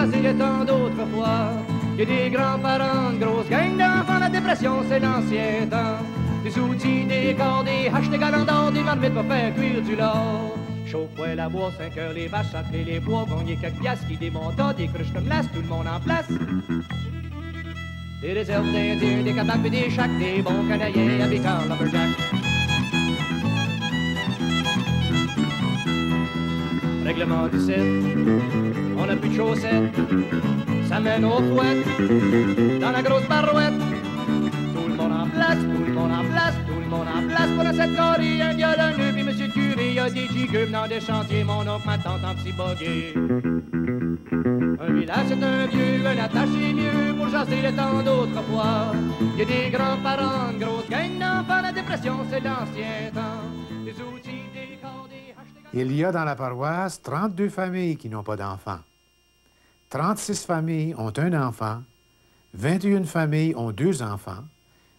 jaser le temps d'autrefois. Il y a des grands-parents, une grosse gang d'enfants, la dépression c'est l'ancien temps. Des outils, des cordes, des haches, des galandors, des marmites pour faire cuire du lard. Chaud poêle à bois, 5 heures, les vaches, appeler les bois, gagner quelques piastres qui démontent, des cruches comme l'as, tout le monde en place. Des réserves d'Indiens, des cabanes et des chacs, des bons Canadiens habitant l'Umberjack. Règlement du 7, on n'a plus de chaussettes, ça mène aux fouettes, dans la grosse barouette. Tout le monde en place, tout le monde en place, tout le monde en place. Pour cette carrée, un gars d'un nœud, puis monsieur le curé, il y a des jigueux dans des chantiers, mon oncle, ma tante en petit buggy. Un village c'est un vieux, un attaché mieux pour jaser le temps d'autrefois. Il y a des grands-parents, une grosse gang d'enfants, la dépression c'est l'ancien temps. Des outils, des cordes, des haches, des... Il y a dans la paroisse 32 familles qui n'ont pas d'enfants. 36 familles ont un enfant, 21 familles ont 2 enfants,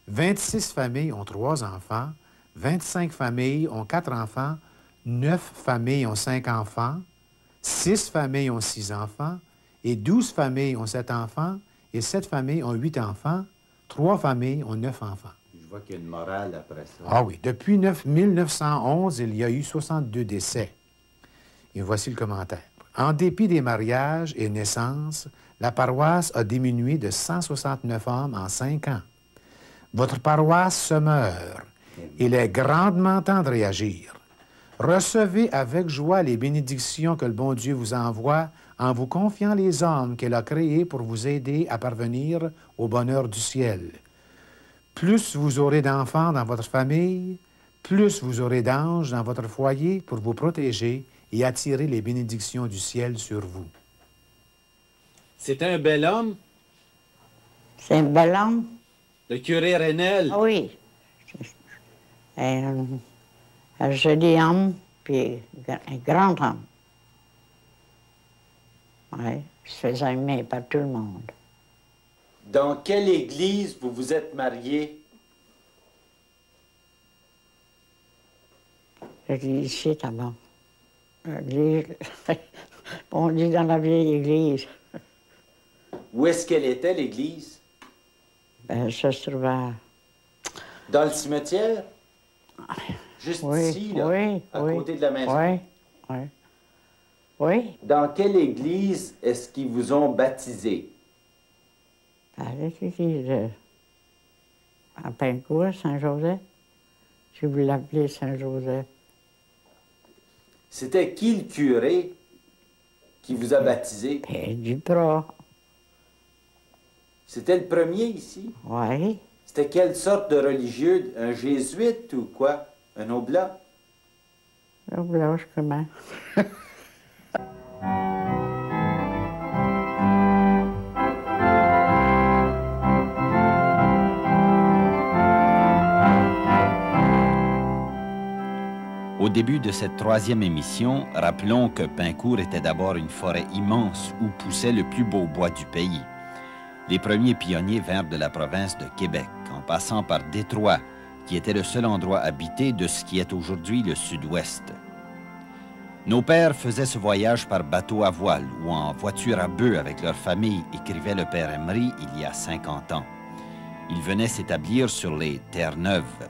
26 familles ont 3 enfants, 25 familles ont 4 enfants, 9 familles ont 5 enfants, 6 familles ont 6 enfants, et 12 familles ont 7 enfants, et 7 familles ont 8 enfants, 3 familles ont 9 enfants. Je vois qu'il y a une morale après ça. Ah oui, depuis 1911, il y a eu 62 décès. Et voici le commentaire. En dépit des mariages et naissances, la paroisse a diminué de 169 hommes en 5 ans. Votre paroisse se meurt. Il est grandement temps de réagir. Recevez avec joie les bénédictions que le bon Dieu vous envoie en vous confiant les hommes qu'elle a créés pour vous aider à parvenir au bonheur du ciel. Plus vous aurez d'enfants dans votre famille, plus vous aurez d'anges dans votre foyer pour vous protéger et attirer les bénédictions du ciel sur vous. C'est un bel homme, C'est un bel homme? le curé Renel. Ah oui. Un joli homme, puis un grand homme. Oui, il se faisait aimer par tout le monde. Dans quelle église vous vous êtes marié? L'église ici, d'abord. On dit dans la vieille église. Où est-ce qu'elle était, l'église? Ben, ça se trouvait... Dans le cimetière? Juste Oui, ici, là, oui, à oui. côté de la maison. Oui, oui. Oui. Dans quelle église est-ce qu'ils vous ont baptisé? À l'église à Pincourt, Saint-Joseph. Si vous l'appelez Saint-Joseph. C'était qui le curé qui vous a baptisé? Puis Duprat. C'était le premier ici? Oui. C'était quelle sorte de religieux? Un jésuite ou quoi? Un oblat? Là, blanche comment? Au début de cette 3e émission, rappelons que Pincourt était d'abord une forêt immense où poussait le plus beau bois du pays. Les premiers pionniers vinrent de la province de Québec, en passant par Détroit, qui était le seul endroit habité de ce qui est aujourd'hui le sud-ouest. Nos pères faisaient ce voyage par bateau à voile ou en voiture à bœuf avec leur famille, écrivait le père Emery il y a 50 ans. Ils venaient s'établir sur les Terres-Neuves.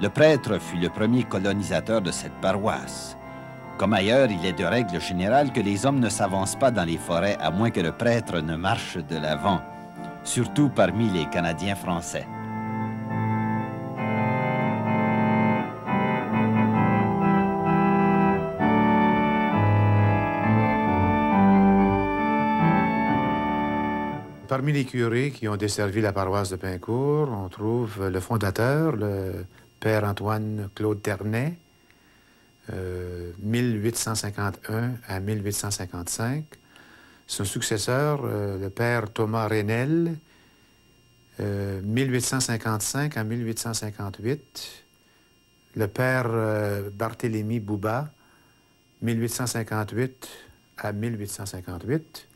Le prêtre fut le premier colonisateur de cette paroisse. Comme ailleurs, il est de règle générale que les hommes ne s'avancent pas dans les forêts à moins que le prêtre ne marche de l'avant, surtout parmi les Canadiens français. Parmi les curés qui ont desservi la paroisse de Pincourt, on trouve le fondateur, le père Antoine-Claude Ternay, 1851 à 1855. Son successeur, le père Thomas Renel, 1855 à 1858. Le père Barthélemy Bouba, 1858 à 1858.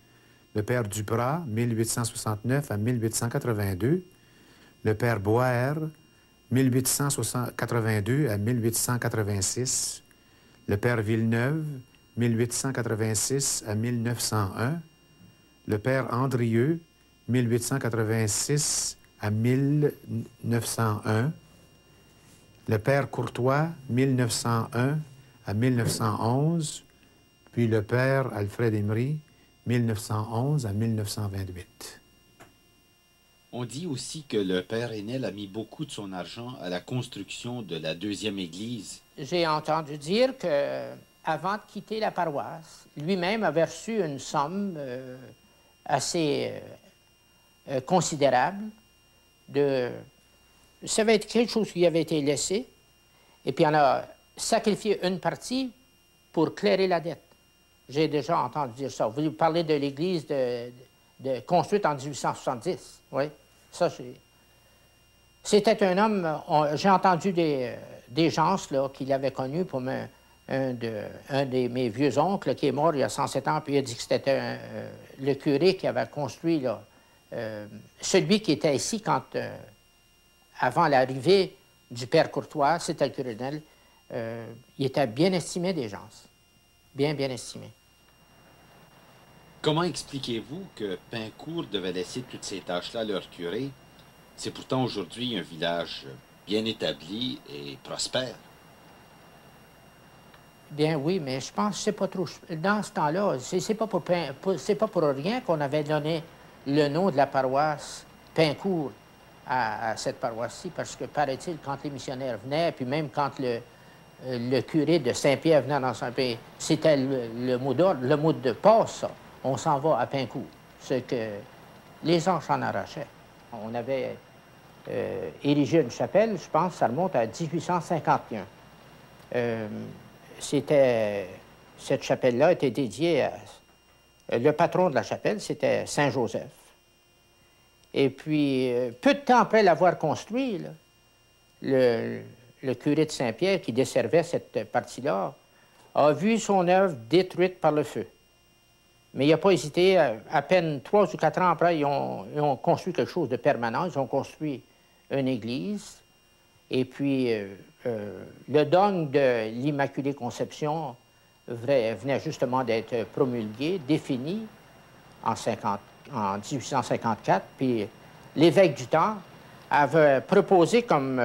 Le père Duprat, 1869 à 1882. Le père Boer, 1882 à 1886. Le père Villeneuve, 1886 à 1901. Le père Andrieux, 1886 à 1901. Le père Courtois, 1901 à 1911. Puis le père Alfred Emery, 1911 à 1928. On dit aussi que le père Hénel a mis beaucoup de son argent à la construction de la deuxième église. J'ai entendu dire que, avant de quitter la paroisse, lui-même avait reçu une somme assez considérable. Ça avait été quelque chose qui avait été laissé, et puis on a sacrifié une partie pour clairer la dette. J'ai déjà entendu dire ça. Vous parlez de l'église construite en 1870, oui. Ça, c'était un homme, j'ai entendu des gens là, qui l'avaient connu comme un de mes vieux oncles qui est mort il y a 107 ans, puis il a dit que c'était le curé qui avait construit, là, celui qui était ici quand, avant l'arrivée du père Courtois, c'était le curé Hénel, il était bien estimé des gens, bien estimé. Comment expliquez-vous que Pincourt devait laisser toutes ces tâches-là à leur curé? C'est pourtant aujourd'hui un village bien établi et prospère. Bien oui, mais je pense que c'est pas trop... Dans ce temps-là, c'est pas pour rien qu'on avait donné le nom de la paroisse Pincourt à cette paroisse-ci, parce que, paraît-il, quand les missionnaires venaient, puis même quand le curé de Saint-Pierre venait dans Saint-Pierre, c'était le mot d'ordre, le mot de passe, ça. On s'en va à Pincourt, ce que les anges s'en arrachaient. On avait érigé une chapelle, je pense, ça remonte à 1851. Cette chapelle-là était dédiée à... Le patron de la chapelle, c'était Saint-Joseph. Et puis, peu de temps après l'avoir construit, là, le curé de Saint-Pierre, qui desservait cette partie-là, a vu son œuvre détruite par le feu. Mais il n'a pas hésité. À peine 3 ou 4 ans après, ils ont construit quelque chose de permanent. Ils ont construit une église. Et puis, le dogme de l'Immaculée Conception venait justement d'être promulgué, défini en 1854. Puis, l'évêque du temps avait proposé comme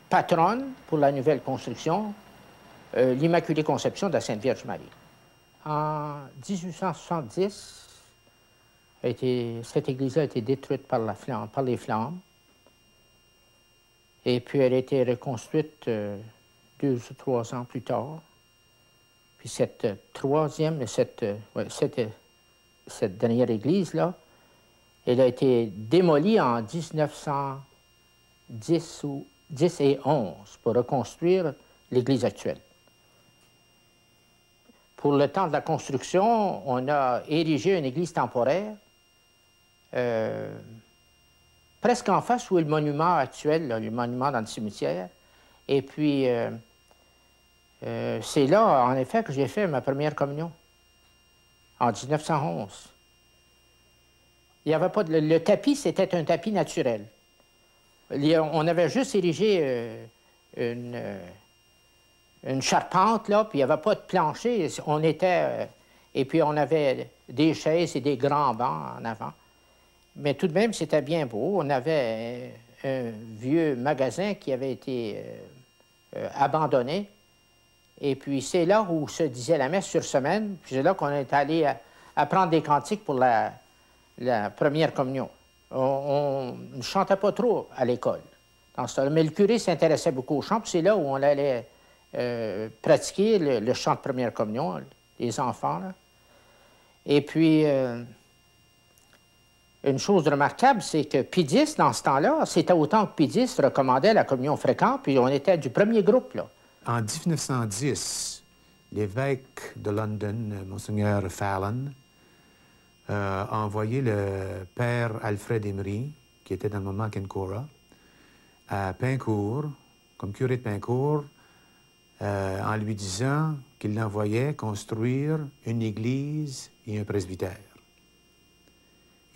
patronne pour la nouvelle construction l'Immaculée Conception de la Sainte Vierge Marie. En 1870, cette église a été détruite par les flammes. Et puis elle a été reconstruite 2 ou 3 ans plus tard. Puis cette dernière église-là, elle a été démolie en 1910 ou 10 et 11 pour reconstruire l'église actuelle. Pour le temps de la construction, on a érigé une église temporaire presque en face où est le monument actuel, là, le monument dans le cimetière. Et puis, c'est là, en effet, que j'ai fait ma première communion, en 1911. Il n'y avait pas le tapis, c'était un tapis naturel. On avait juste érigé une charpente, là, puis il n'y avait pas de plancher. On était... et puis, on avait des chaises et des grands bancs en avant. Mais tout de même, c'était bien beau. On avait un vieux magasin qui avait été abandonné. Et puis, c'est là où se disait la messe sur semaine. Puis c'est là qu'on est allé apprendre des cantiques pour la première communion. On ne chantait pas trop à l'école, mais le curé s'intéressait beaucoup au chant. Puis c'est là où on allait... pratiquer le chant de première communion, les enfants. Là. Et puis, une chose remarquable, c'est que Pie X, dans ce temps-là, c'était autant que Pie X recommandait la communion fréquente, puis on était du premier groupe. Là. En 1910, l'évêque de London, Monseigneur Fallon, a envoyé le père Alfred Emery, qui était dans le moment à Kinkora, à Pincourt, comme curé de Pincourt, en lui disant qu'il l'envoyait construire une église et un presbytère.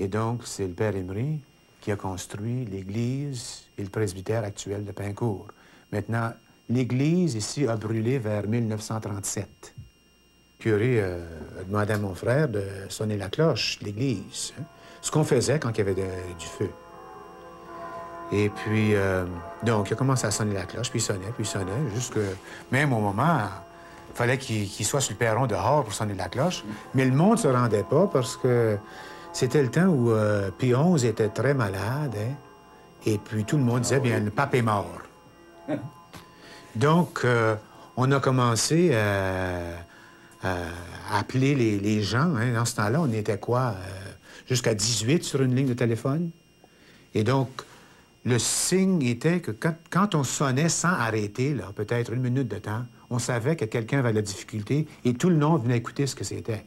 Et donc, c'est le père Emery qui a construit l'église et le presbytère actuel de Pincourt. Maintenant, l'église ici a brûlé vers 1937. curé a demandé à mon frère de sonner la cloche de l'église, hein, ce qu'on faisait quand il y avait du feu. Et puis, donc, il a commencé à sonner la cloche, puis il sonnait, jusque même au moment, il fallait qu'il soit sur le perron dehors pour sonner la cloche. Mais le monde ne se rendait pas parce que c'était le temps où Pie XI était très malade, hein, et puis tout le monde disait, bien, le pape est mort. Donc, on a commencé à appeler les gens. Hein. Dans ce temps-là, on était quoi? Jusqu'à 18 sur une ligne de téléphone. Et donc, le signe était que quand on sonnait sans arrêter, là, peut-être une minute de temps, on savait que quelqu'un avait de la difficulté et tout le monde venait écouter ce que c'était.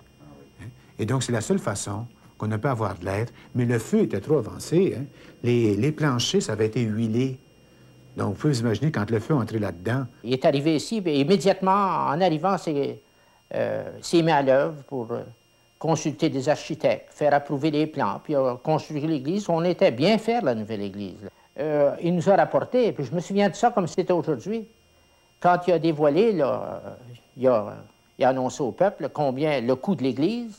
Hein? Et donc, c'est la seule façon qu'on a pu avoir de l'aide. Mais le feu était trop avancé. Hein? Les planchers, ça avait été huilé. Donc, vous pouvez vous imaginer quand le feu est entré là-dedans. Il est arrivé ici, et immédiatement, en arrivant, s'est mis à l'œuvre pour consulter des architectes, faire approuver les plans, puis construire l'église. On était bien faire la nouvelle église. Il nous a rapporté, puis je me souviens de ça comme si c'était aujourd'hui. Quand il a dévoilé, là, il a annoncé au peuple combien le coût de l'église.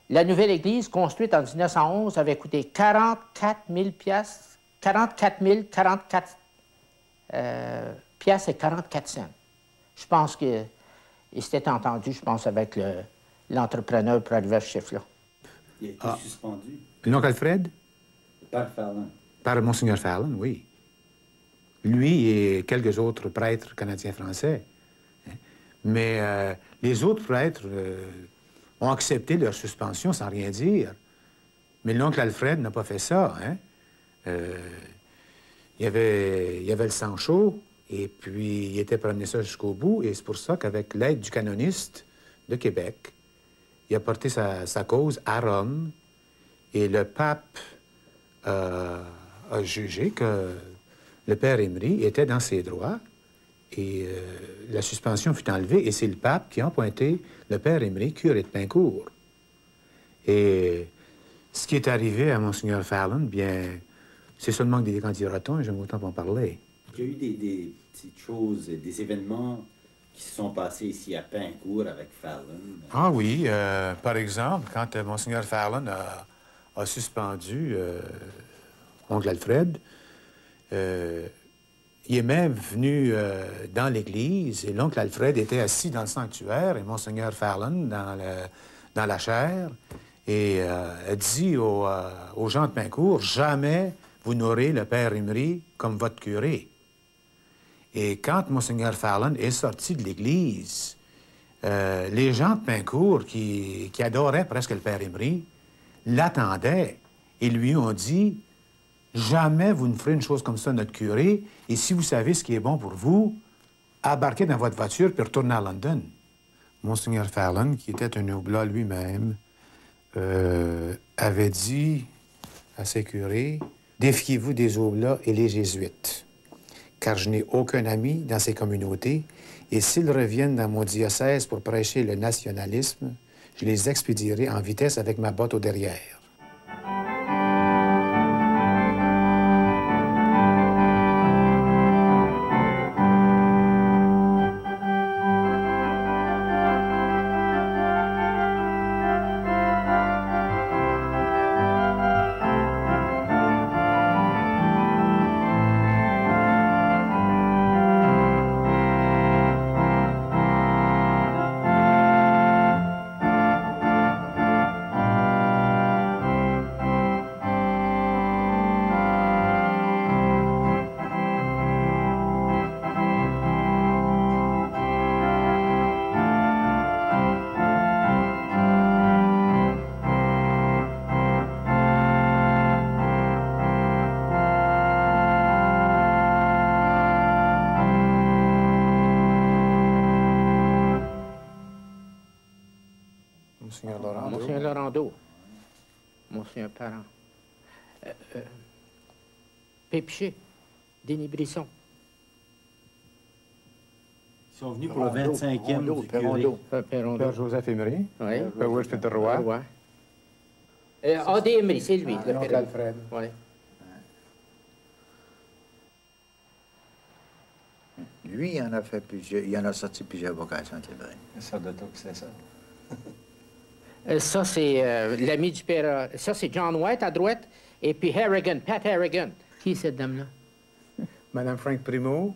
La nouvelle église, construite en 1911, avait coûté 44 000 piastres, 44 piastres et 44 cents. Je pense qu'il s'était entendu, je pense, avec l'entrepreneur pour arriver à ce chiffre-là. Il a été suspendu. L'oncle Alfred? Par Fallon. Par Monseigneur Fallon, oui. Lui et quelques autres prêtres canadiens-français. Hein. Mais les autres prêtres ont accepté leur suspension sans rien dire. Mais l'oncle Alfred n'a pas fait ça. Hein. Il y avait le sang chaud, et puis il était promené ça jusqu'au bout, et c'est pour ça qu'avec l'aide du canoniste de Québec, il a porté sa cause à Rome, et le pape a jugé que le père Emery était dans ses droits, et la suspension fut enlevée, et c'est le pape qui a appointé le père Emery curé de Pincourt. Et ce qui est arrivé à Monseigneur Fallon, bien, c'est seulement que des candidatons, et j'aime autant en parler. Il y a eu des petites choses, des événements qui se sont passés ici à Pincourt avec Fallon. Ah oui, par exemple, quand Monseigneur Fallon a suspendu oncle Alfred, il est même venu dans l'église, et l'oncle Alfred était assis dans le sanctuaire, et Monseigneur Fallon dans la chaire, et a dit aux gens de Pincourt, jamais vous n'aurez le père Emery comme votre curé. Et quand Monseigneur Fallon est sorti de l'église, les gens de Pincourt, qui adoraient presque le père Emery, l'attendaient et lui ont dit, jamais vous ne ferez une chose comme ça, notre curé, et si vous savez ce qui est bon pour vous, embarquez dans votre voiture puis retournez à London. Monseigneur Fallon, qui était un oblat lui-même, avait dit à ses curés, « Défiez-vous des oblats et les jésuites, car je n'ai aucun ami dans ces communautés, et s'ils reviennent dans mon diocèse pour prêcher le nationalisme, je les expédierai en vitesse avec ma botte au derrière. » Monseigneur Laurando. Monseigneur Laurando. Monseigneur Parent. Pépiché. Denis Brisson. Ils sont venus pour le 25e du curé. Père Joseph Emery. Oui. Père Wilfrid Roy. A.D. Emery, c'est lui. L'oncle Alfred. Oui. Lui, il en a fait plusieurs, il en a sorti plusieurs vocations, c'est vrai. Ça doit être que c'est ça. Ça, c'est l'ami du père. Ça, c'est John White à droite. Et puis Harrigan, Pat Harrigan. Qui est cette dame-là? Madame Frank Primo,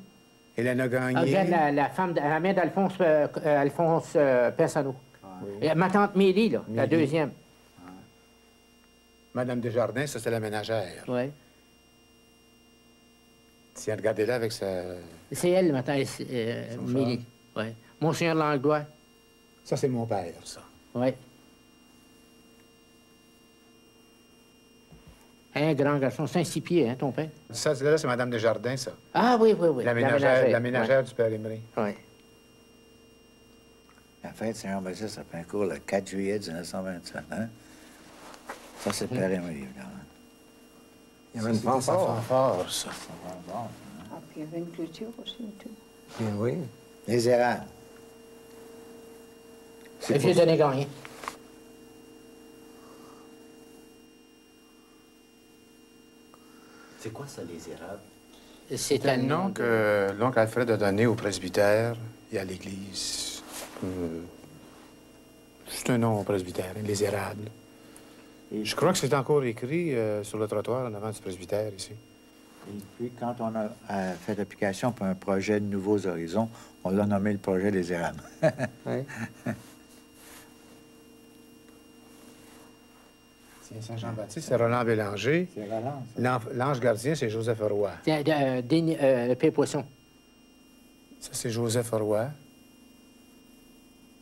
Hélène Gagné. Ah, regarde la femme, la mère d'Alphonse Persano. Oui. Ma tante Mélie, là, la deuxième. Madame Desjardins, ça, c'est la ménagère. Oui. Tiens, regardez-la avec sa... C'est elle, ma tante Mélie. Oui. Monseigneur Langlois. Ça, c'est mon père, ça. Oui. Un grand garçon, c'est un 6 pieds, hein, ton père? Ça, là, c'est Madame Desjardins, ça. Ah oui, oui, oui. La ménagère du père Emery. Oui. La fête Saint-Jean-Baptiste à Pincourt le 4 juillet 1927, hein? Ça, c'est Père Emery, évidemment. Il y avait une fanfare, ça. Ah, puis il y avait une clôture aussi, tout. Bien, oui. Les Érables. Le vieux Denis Gagné. C'est quoi ça, les érables? C'est un nom que l'oncle Alfred a donné au presbytère et à l'église. C'est un nom au presbytère, les érables. Je crois que c'est encore écrit sur le trottoir en avant du presbytère, ici. Et puis, quand on a fait l'application pour un projet de Nouveaux Horizons, on l'a nommé le projet des Érables. Oui. Tiens, Saint-Jean-Baptiste, c'est Roland Bélanger. C'est Roland, L'ange gardien, c'est Joseph Roy. Le Père Poisson. Ça, c'est Joseph Roy.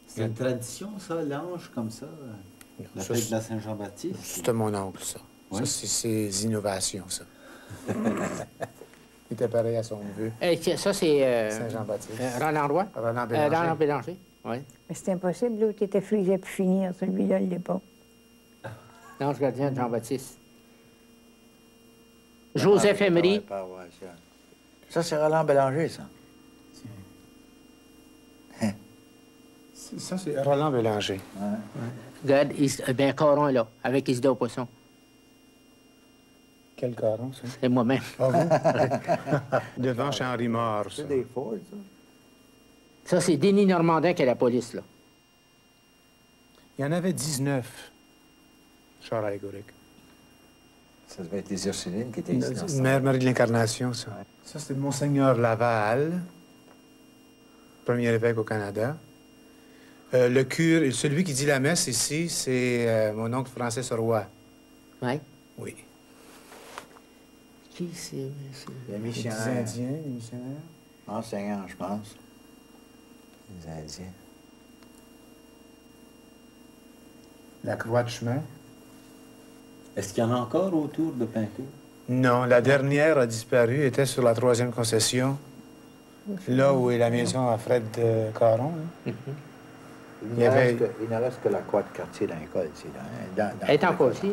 C'est une tradition, ça, l'ange, comme ça? La Ça, fête de la Saint-Jean-Baptiste? C'était mon oncle, ça. Oui? Ça, c'est ses innovations, ça. Il était pareil à son neveu. Ça, c'est Saint-Jean-Baptiste. Roland Roy. Roland Bélanger. Roland Bélanger, oui. Mais c'est impossible, l'autre était frisé pour finir, celui-là, il l'est pas. L'ange gardien de Jean-Baptiste. Joseph Emery. Ça, c'est Roland Bélanger, ça. Ça, c'est Roland Bélanger. Ouais. Regarde, ben, Coron est là, avec Isidore Poisson. Quel caron, ça? C'est moi-même. Ah, vous? Devant chez Henri Mort, ça. C'est des Ford, ça? Ça, c'est Denis Normandin qui est la police, là. Il y en avait 19, chars allégoriques. Ça devait être des Ursulines qui étaient ici dans ce Mère Marie de l'Incarnation, ça. Ouais. Ça, c'est Monseigneur Laval, premier évêque au Canada. Le cure, celui qui dit la messe ici, c'est mon oncle Francis Roy. Oui. Oui. Qui c'est? Les Les missionnaires. Indiens, les missionnaires. Enseignants, je pense. Les Indiens. La croix de chemin. Est-ce qu'il y en a encore autour de Pincourt? Non, la dernière a disparu, était sur la 3e concession, là où est la maison à Fred Caron. Hein. Il Il y avait- ne reste que la croix de quartier dans l'école, ici. Elle est encore ici.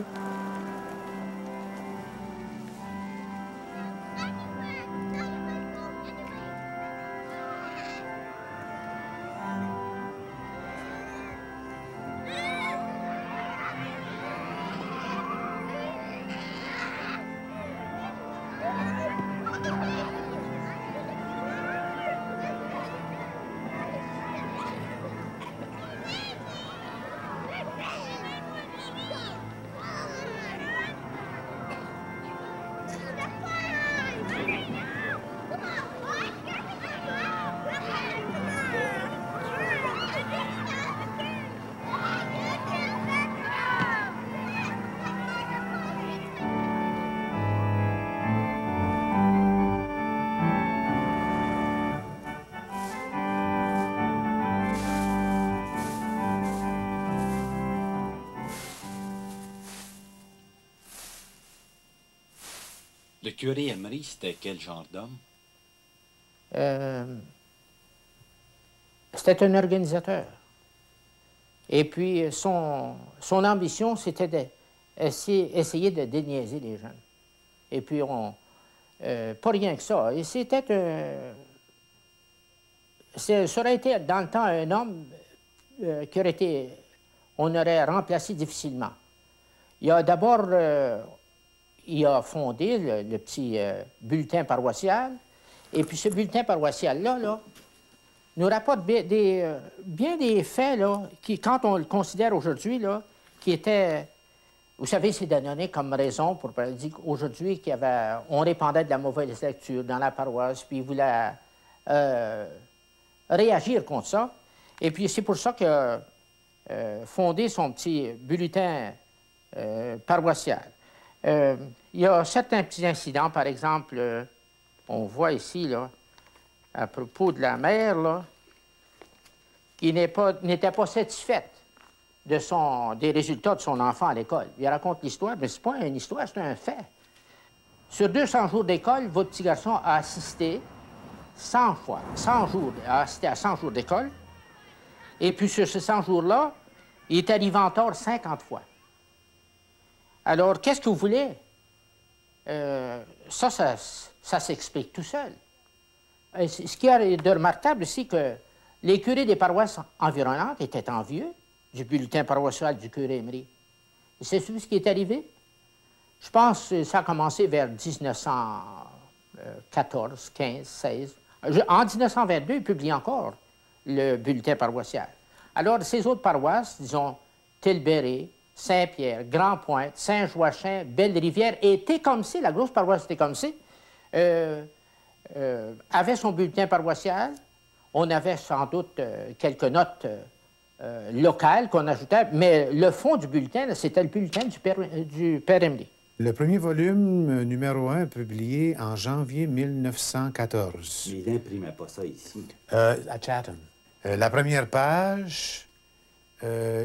Le curé Emery, c'était quel genre d'homme? C'était un organisateur. Et puis, son ambition, c'était d'essayer de déniaiser les jeunes. Et puis, pas rien que ça. Et c'était ça aurait été, dans le temps, un homme qui aurait été... On aurait remplacé difficilement. Il a d'abord... il a fondé le petit bulletin paroissial. Et puis ce bulletin paroissial-là, nous rapporte bien des faits, là, qui, quand on le considère aujourd'hui, là, qui étaient... Vous savez, c'est donné comme raison pour dire qu'aujourd'hui, on répandait de la mauvaise lecture dans la paroisse, puis il voulait réagir contre ça. Et puis, c'est pour ça qu'il a fondé son petit bulletin paroissial. Il y a certains petits incidents, par exemple, on voit ici, là, à propos de la mère, là, qui n'était pas satisfaite des résultats de son enfant à l'école. Il raconte l'histoire, mais ce n'est pas une histoire, c'est un fait. Sur 200 jours d'école, votre petit garçon a assisté 100 fois, 100 jours, a assisté à 100 jours d'école. Et puis sur ces 100 jours-là, il est arrivé en tort 50 fois. Alors, qu'est-ce que vous voulez? Ça s'explique tout seul. Et ce qui est de remarquable, c'est que les curés des paroisses environnantes étaient envieux du bulletin paroissial du curé Emery. Et c'est ce qui est arrivé. Je pense que ça a commencé vers 1914, 15, 16. En 1922, il publie encore le bulletin paroissial. Alors, ces autres paroisses, disons, Tilbury, Saint-Pierre, Grand-Pointe, Saint-Joachim, Belle-Rivière et Tecumseh, la grosse paroisse Tecumseh, avait son bulletin paroissial. On avait sans doute quelques notes locales qu'on ajoutait, mais le fond du bulletin, c'était le bulletin du Père Emery. Le premier volume, numéro 1, publié en janvier 1914. Mais il n'imprimait pas ça ici. À Chatham. La première page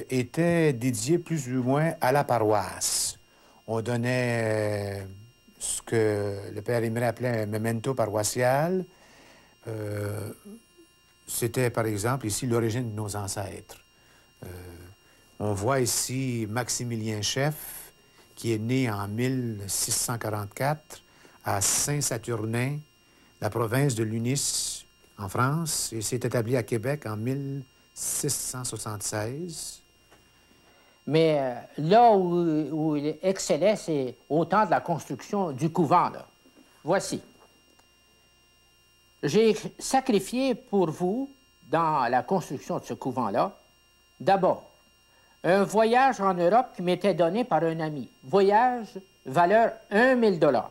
était dédiée plus ou moins à la paroisse. On donnait ce que le Père Emery appelait un memento paroissial. C'était, par exemple, ici, l'origine de nos ancêtres. On voit ici Maximilien Chef, qui est né en 1644 à Saint-Saturnin, la province de Lunis, en France, et s'est établi à Québec en 1676. Mais là où il excellait, c'est au temps de la construction du couvent, là. Voici. J'ai sacrifié pour vous, dans la construction de ce couvent-là, d'abord, un voyage en Europe qui m'était donné par un ami. Voyage, valeur 1 000 $.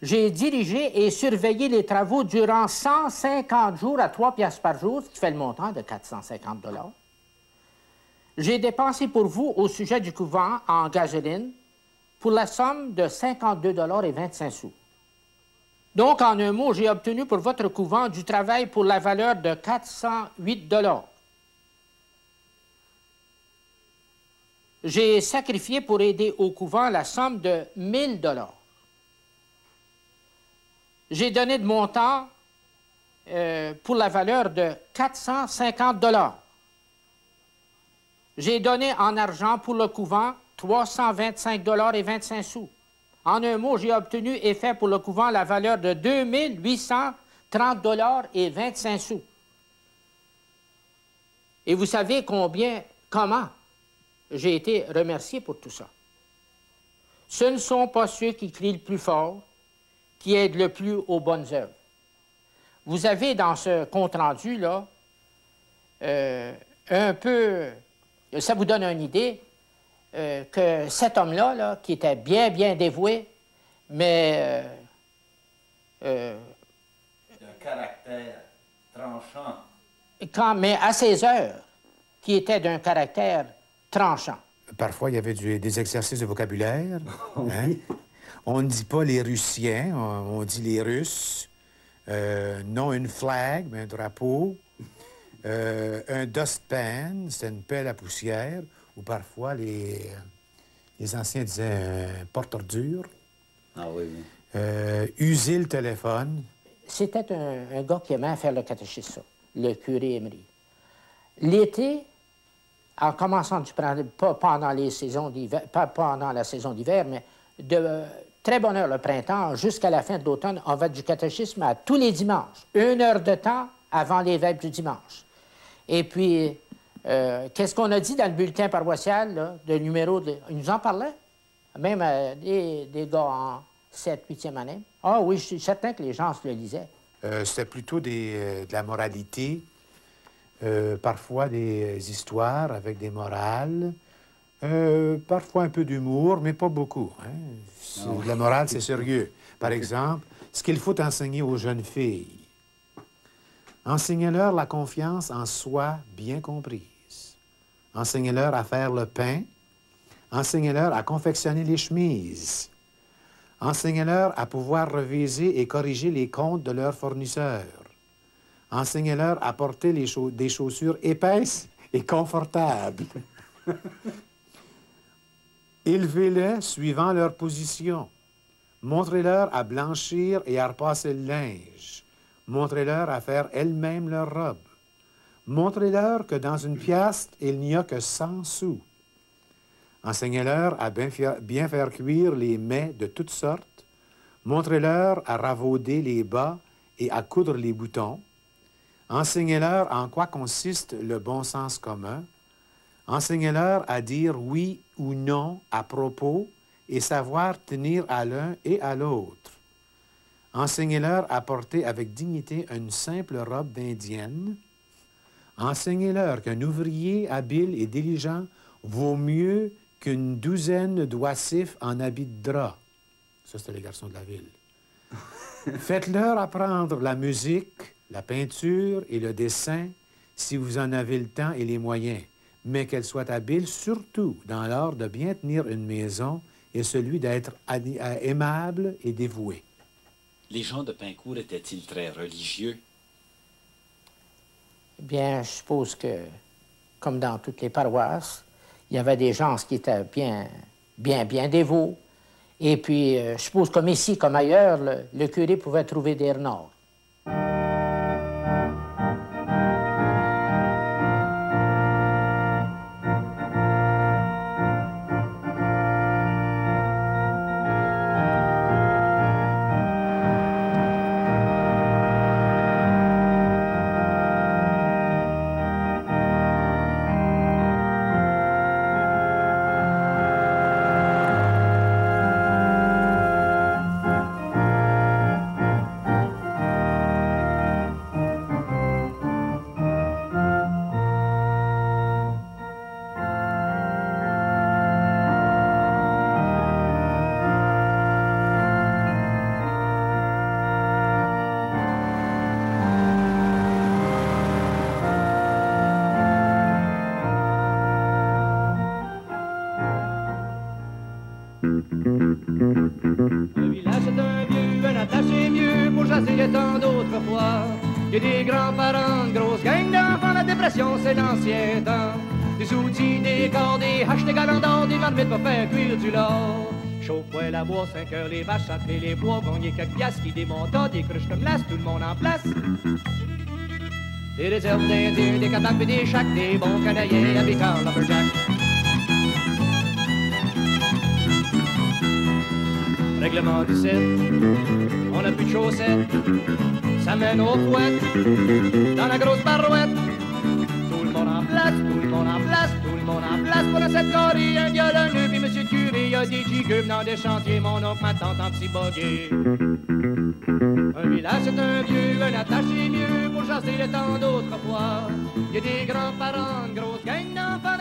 J'ai dirigé et surveillé les travaux durant 150 jours à 3 piastres par jour, ce qui fait le montant de 450 $. J'ai dépensé pour vous, au sujet du couvent, en gasoline, pour la somme de 52,25 $. Donc, en un mot, j'ai obtenu pour votre couvent du travail pour la valeur de 408 $. J'ai sacrifié pour aider au couvent la somme de 1 000 $. J'ai donné de mon temps pour la valeur de 450 $. J'ai donné en argent pour le couvent 325,25 $. En un mot, j'ai obtenu et fait pour le couvent la valeur de 2 830,25 $. Et vous savez comment j'ai été remercié pour tout ça. Ce ne sont pas ceux qui crient le plus fort qui aident le plus aux bonnes œuvres. Vous avez dans ce compte-rendu-là un peu... Ça vous donne une idée que cet homme-là, là, qui était bien, bien dévoué, mais... d'un caractère tranchant. Mais à ses heures, qui était d'un caractère tranchant. Parfois, il y avait des exercices de vocabulaire. Hein? On ne dit pas les Russiens, on dit les Russes. Non une flag, mais un drapeau. Un dustpan, c'est une pelle à poussière, ou parfois les anciens disaient un porte-ordures. Ah oui, oui. User le téléphone. C'était un gars qui aimait faire le catéchisme, ça, le curé Emery. L'été, en commençant pas pendant les saisons d'hiver, pas pendant la saison d'hiver, mais de très bonne heure le printemps jusqu'à la fin de l'automne, on va du catéchisme à tous les dimanches, 1 heure de temps avant les vêpres du dimanche. Et puis, qu'est-ce qu'on a dit dans le bulletin paroissial, là, de numéro de... Il nous en parlait, même des gars en 7e, 8e année. Ah oui, je suis certain que les gens se le lisaient. C'était plutôt de la moralité, parfois des histoires avec des morales, parfois un peu d'humour, mais pas beaucoup. Hein? La morale, c'est sérieux. Par exemple, ce qu'il faut enseigner aux jeunes filles. Enseignez-leur la confiance en soi bien comprise. Enseignez-leur à faire le pain. Enseignez-leur à confectionner les chemises. Enseignez-leur à pouvoir reviser et corriger les comptes de leurs fournisseurs. Enseignez-leur à porter des chaussures épaisses et confortables. Élevez-les suivant leur position. Montrez-leur à blanchir et à repasser le linge. Montrez-leur à faire elles-mêmes leurs robes. Montrez-leur que dans une piastre, il n'y a que 100 sous. Enseignez-leur à bien faire cuire les mets de toutes sortes. Montrez-leur à ravauder les bas et à coudre les boutons. Enseignez-leur en quoi consiste le bon sens commun. Enseignez-leur à dire oui ou non à propos et savoir tenir à l'un et à l'autre. Enseignez-leur à porter avec dignité une simple robe d'indienne. Enseignez-leur qu'un ouvrier habile et diligent vaut mieux qu'une douzaine d'oisifs en habit de drap. Ça, c'était les garçons de la ville. Faites-leur apprendre la musique, la peinture et le dessin si vous en avez le temps et les moyens, mais qu'elles soient habiles surtout dans l'art de bien tenir une maison et celui d'être aimable et dévoué. Les gens de Pincourt étaient-ils très religieux? Eh bien, je suppose que, comme dans toutes les paroisses, il y avait des gens qui étaient bien dévots. Et puis, je suppose, comme ici, comme ailleurs, le curé pouvait trouver des renards. Un village c'est un vieux, un attaché mieux pour chasser les temps d'autrefois. Il y a des grands-parents, une grosse gang d'enfants, la dépression c'est l'ancien temps. Des outils, des cordes, des haches, des galandors, des marmites pour faire cuire du lard. Chauffe-poêle à bois, 5 heures, les vaches, après les bois, gagner quelques piastres qui démontent, des cruches comme l'as, tout le monde en place. Des réserves d'Indiens, des cabanes et des chacs, des bons Canadiens habitant l'Umberjack. Règlement 17, on n'a plus de chaussettes, ça mène aux fouettes, dans la grosse barouette. Tout le monde en place, tout le monde en place, tout le monde en place pour la cette carrée, un violonneux, puis monsieur le curé, il y a des jigueux dans des chantiers, mon oncle, ma tante en petit buggy. Un village c'est un vieux, un attaché mieux pour chasser le temps d'autrefois. Il y a des grands-parents, une grosse gang d'enfants,